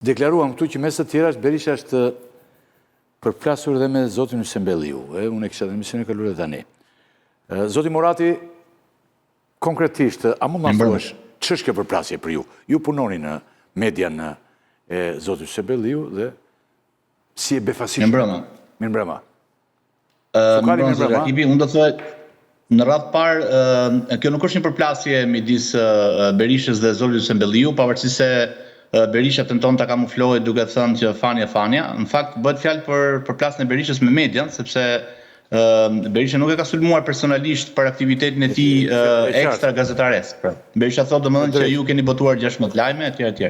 Deklaruam këtu që mes të tjera Berisha është përplasur dhe me zotin Sembelliu. Unë e kisha dhe emision e kaluar tani. Zoti Morati, konkretisht, a mund të thuash ç'është kjo përplasje për ju? Ju punoni në median e zotit Sembelliu dhe si e befasishme. Mirëmbrëma. Unë do të thoj, në radhë parë, kjo nuk është një përplasje midis Berishës dhe zotit Sembelliu, pavarësisht se Berisha tenton ta kamuflojë duke thënë që fania. Në fakt bëhet fjalë për përplasjen e Berishës me median, sepse Berisha nuk e ka sulmuar personalisht për aktivitetin e tij ekstra gazetaresk. Berisha thotë domethënë që ju keni botuar 16 lajme etj.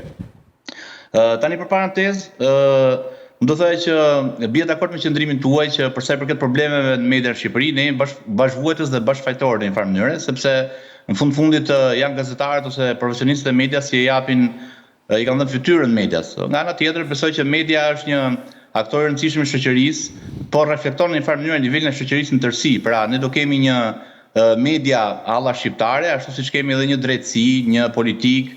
Tani për parantezë, do të thojë që bie dakord me qendrimin tuaj që për sa i përket problemeve në media në Shqipëri, ne jemi bashkëvuajtës dhe bashkëfajtorë në një farë mënyrë, sepse në fundit janë gazetarët ose profesionistët e medias që i kanë dhënë fytyrën medias. Nga ana tjetër, besoj që media është një aktor i rëndësishëm i shoqërisë, por reflekton në një farë mënyrë nivelin e shoqërisë në tërësi. Pra, ne do kemi një media alla shqiptare, ashtu siç kemi edhe një drejtësi, një politik,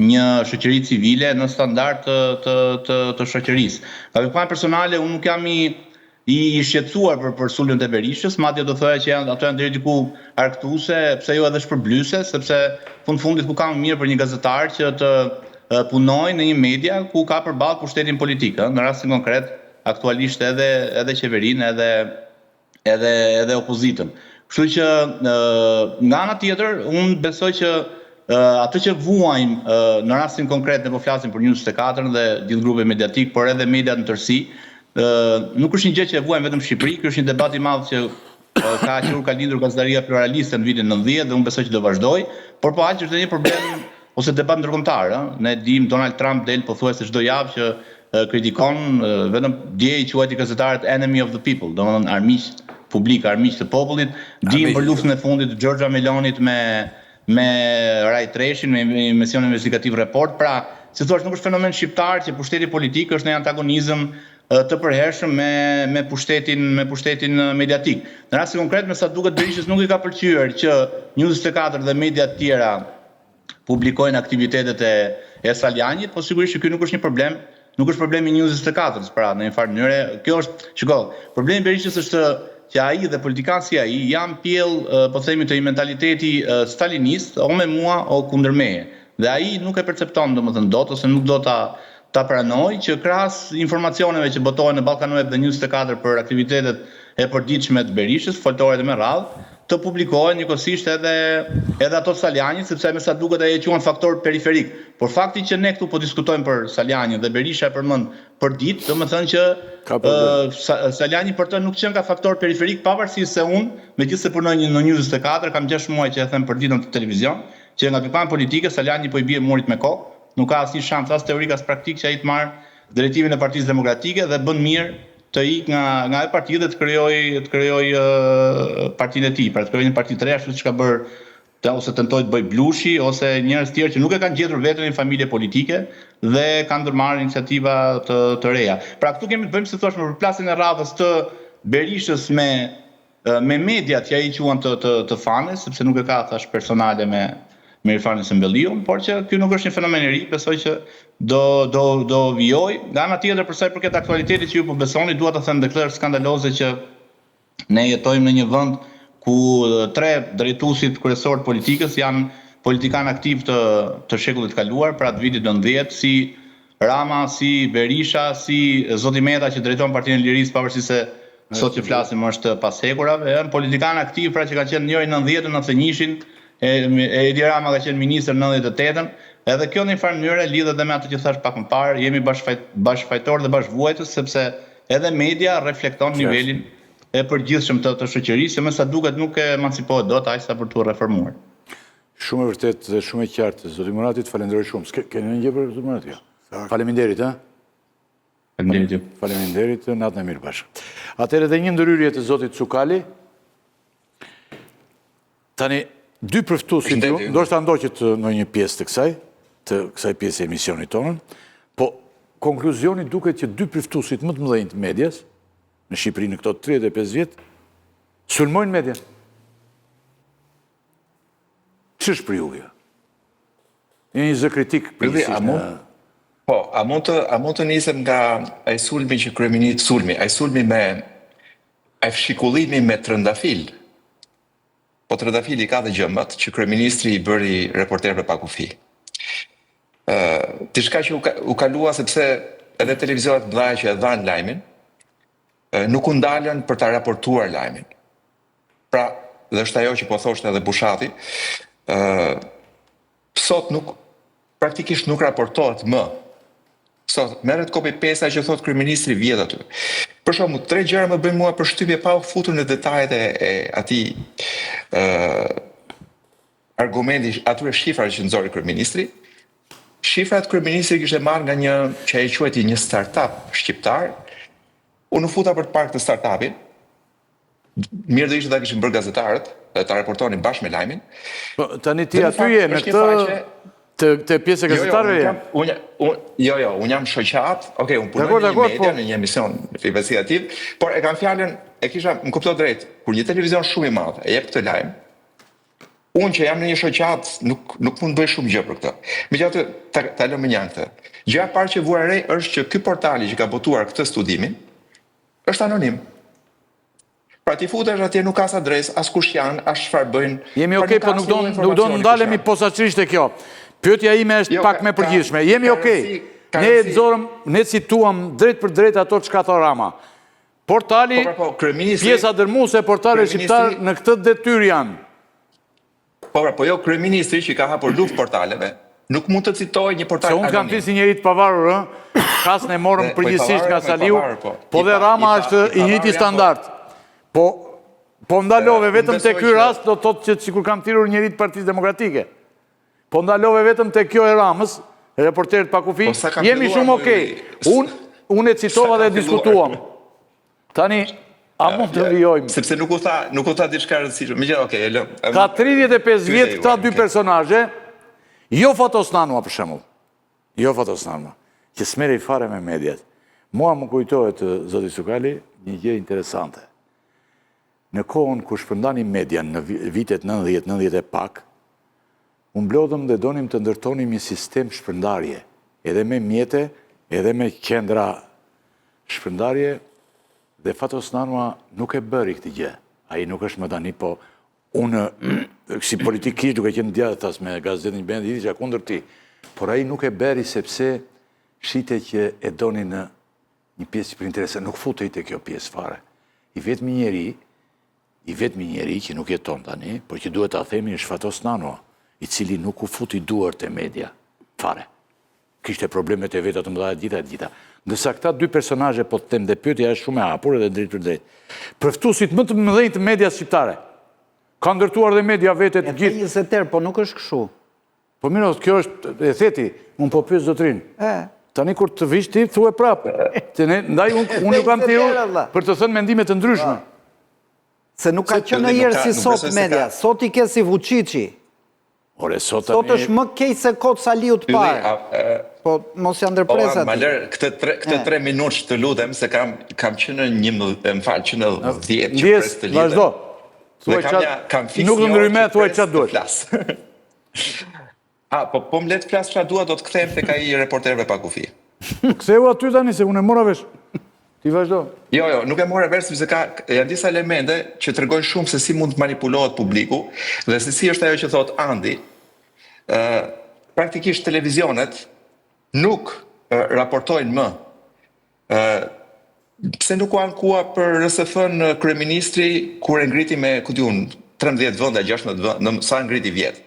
një shoqëri civile në standard të shoqërisë. Nga pikpamje personale, unë nuk jam i shqetësuar për sulmet e Berishës, madje do thoya që ato janë deri diku argëtuese, pse jo edhe shpërblyese, sepse fundit ku ka më mirë për një gazetar që të punojnë në një media ku ka përballë pushtetin politik, në rastin konkret aktualisht edhe qeverinë edhe opozitën. Kështu që nga ana tjetër unë besoj që atë që vuajmë në rastin konkret ne po flasim për News 24 dhe gjithë grupet mediatik, por edhe mediat në tërësi, nuk është një gjë që e vuajmë vetëm në Shqipëri, ky është një debat i madh që ka lindur gazetaria pluraliste në vitin 90 dhe unë besoj që do vazhdoj, por po aq është një problem ose debat ndërkombëtar. Ne dim Donald Trump del pothuajse çdo javë që kritikon vetëm dje i quajti gazetarët enemy of the people, domethënë armiq publik, armiq të popullit. Dim për luftën e fundit të Giorgia Melonit me Ray Treshin, me mision investigativ report. Pra, si thua, nuk është fenomen shqiptar që pushteti politik është në antagonizëm të përhershëm me pushtetin mediatik. Në rastin konkret, me sa duket Berishës nuk i ka pëlqyer që News 24 dhe media të tjera publikojnë aktivitetet e Saljanit, po sigurisht që ky nuk është një problem, nuk është problemi i News 24-s, pra në një farë mënyrë, kjo është, problemi i Berishës është që ai dhe politikanë si ai janë pjellë, po themi, të një mentaliteti stalinist, o me mua o kundër meje. Dhe ai nuk e percepton domethënë dot ose nuk do ta pranoj që krahas informacioneve që botohen në Ballkan Web dhe News 24 për aktivitetet e përditshme të Berishës, foltore dhe me radhë, të publikohen njëkohësisht edhe ato Saljanit, sepse me sa duket ai e quhen faktor periferik. Por fakti që ne këtu po diskutojmë për Saljanin dhe Berisha e përmend për ditë, domethënë që Saljani për të nuk qenë ka faktor periferik, pavarësisht se unë, megjithëse punoj në News 24, kam 6 muaj që e them për ditën të televizion, që nga pikpamje politike Saljani po i bie murit me kokë, nuk ka asnjë shans as teorik as praktik që ai të marrë drejtimin e Partisë Demokratike dhe bën mirë të ikë nga e partia dhe të krijoj partinë e tij, pra të krijojë një parti të re, ashtu siç ka bërë ose tentoi të bëj Blushi ose njerëz tjerë që nuk e kanë gjetur veten në një familje politike dhe kanë ndërmarrë iniciativa të reja. Pra këtu kemi të bëjmë, si thua, me përplasjen e radhës të Berishës me mediat që ai quan të fane, sepse nuk e ka thash personale me Irfanin Sembelliun, por që ky nuk është një fenomen i ri, besoj që do vijoj. Nga ana tjetër, për sa i përket aktualitetit që ju po besoni, dua të them deklarë skandaloze që ne jetojmë në një vend ku 3 drejtuesit kryesor të politikës janë politikanë aktiv të shekullit kaluar, pra të vitit 90, si Rama, si Berisha, si zoti Meta që drejton Partinë e Lirisë, pavarësisht se sot që flasim është pas hekurave, janë politikanë aktiv pra që kanë qenë njëri 90-ën, 91-shin, Edi Rama ka qenë ministër në 98-ën, edhe kjo në një farë mënyrë lidhet edhe me atë që thash pak më parë, jemi bashkëfajtor dhe bashkëvuajtës, sepse edhe media reflekton nivelin e përgjithshëm të shoqërisë, që me sa duket nuk e emancipohet dot aq sa për tu reformuar. Shumë e vërtet dhe shumë e qartë. Zoti Murati, të falenderoj shumë. Keni një gjë për Zoti Murati? Faleminderit, ha? Faleminderit, natën e mirë bashkë. Atëherë edhe një ndërhyrje të zotit Cukali. Tani 2 përftuesit ju, ndoshta ndoqët në një pjesë të kësaj pjesë e emisionit tonën, po konkluzionit duket që 2 përftuesit më të mëdhenj të medias në Shqipëri në këto 35 vjet sulmojnë median. Ç'është për ju kjo? Një zë kritik për Po, a mund të nisem nga ai sulmi që kryeministri ai sulmi me ai fshikullimi me trëndafil. Po trëndafili ka dhe gjëmat që kryeministri i bëri reporterëve pa kufi. Diçka që u kalua sepse edhe televizionet mëdha që e dhanë lajmin, nuk u ndalën për ta raportuar lajmin. Pra, dhe është ajo që po thoshte edhe Bushati, sot praktikisht nuk raportohet më. Sot merret copy-paste që thot kryeministri vjet aty. Për shembull, 3 gjëra më bëjnë mua përshtypje pa u futur në detajet e atij argumenti, atyre shifrave që nxori kryeministri. Shifrat kryeministri kishte marrë nga një që ai quajti një startup shqiptar. Unë u futa për të parë këtë startupin. Mirë do ishte ta kishin bërë gazetarët, ta raportonin bashkë me lajmin. Po tani ti aty je në këtë të pjesë e gazetarëve je. Jo, unë jam shoqat, unë punoj në një media, në një emision investigativ, por e kam fjalën, më kuptoj drejt, kur një televizion shumë i madh e jep këtë lajm, unë që jam në një shoqat nuk mund të bëj shumë gjë për këtë. Megjithatë, ta lëmë një anë këtë. Gjëja e parë që vura re është që ky portali që ka botuar këtë studimin është anonim. Pra ti futesh atje nuk ka as adresë, as kush janë, as çfarë bëjnë. Jemi okay, po nuk do të ndalemi posaçërisht te kjo. Pyetja ime është pak më përgjithshme. Jemi okay. Ne cituam drejt për drejt ato çka tha Rama. Portali, pjesa dërmuese e portalit shqiptar në këtë detyrë janë. Po jo kryeministri që ka hapur luftë portaleve, nuk mund të citojë një portal anonim. Se unë kam thënë si njëri të pavarur, kasën e morëm përgjithsisht nga Saliu, po dhe Rama është i njëjti standard. Po ndalove vetëm te ky rast, do thotë që sikur kam thirrur njëri të Partisë Demokratike. Po ndalove vetëm te kjo e Ramës, reporterët pa kufi, jemi shumë okay. Unë e citova dhe diskutuam. Tani, a mund të vijojmë? Sepse nuk u tha diçka e rëndësishme. Megjithatë, okay, e lëm. Ka 35 vjet këta dy personazhe, jo Fatosnanua për shembull. Jo Fatosnanua, që s'merrej fare me mediat. Mua më kujtohet zoti Sukali një gjë interesante. Në kohën kur shpërndani media në vitet 90 e pak, unë mblodhëm dhe donim të ndërtonim një sistem shpërndarje, edhe me mjete, edhe me qendra shpërndarje, dhe Fatosnanua nuk e bëri këtë gjë. Ai nuk është më tani, po unë, si politikisht duke qenë djathtas me gazetin Bendi Itiqa kundër ti, por ai nuk e bëri sepse shite që e doni në një pjesë për interese, nuk futej te kjo pjesë fare. I vetmi njeri që nuk jeton tani, por që duhet ta themi është Fatosnanua, i cili nuk u futi duar te media fare. Kishte problemet e vetat të mëdha e gjitha. Ndërsa këta dy personazhe, po të them dhe pyetja është shumë e hapur edhe drejt për drejt. Përftuesit më të mëdhenj të medias shqiptare. Ka ndërtuar dhe media vetet gjithë. 20 po nuk është kështu. Po mirë, kjo është e theti, unë po pyes zotrin. Tani kur të vish ti thuaj prapë. Ndaj unë nuk kam thirrur për të thënë mendime të ndryshme. Se nuk ka qenë ndonjëherë si sot media. Sot i ke si Vučići. Sot është më keq se kot Saliu të parë. Po mos ja ndërpres aty. Maler, këtë 3 minutë të lutem se kam qenë në 10 që pres të lidhem. Vazhdo. Nuk të ndryme, thuaj çfarë duhet. Po më le të flas çfarë dua, do të kthehem tek ai reporterëve pa kufi. Ktheu aty tani se unë e mora vesh. Ti vazhdo. Jo, nuk e mora vesh sepse janë disa elemente që tregojnë shumë se si mund të manipulohet publiku dhe se si është ajo që thot Andi. Praktikisht televizionet nuk raportojnë më. Pse nuk u ankua për RSF-n kryeministri kur e ngriti me, ku diun, 13 vende, 16 vende, sa ngriti vjet.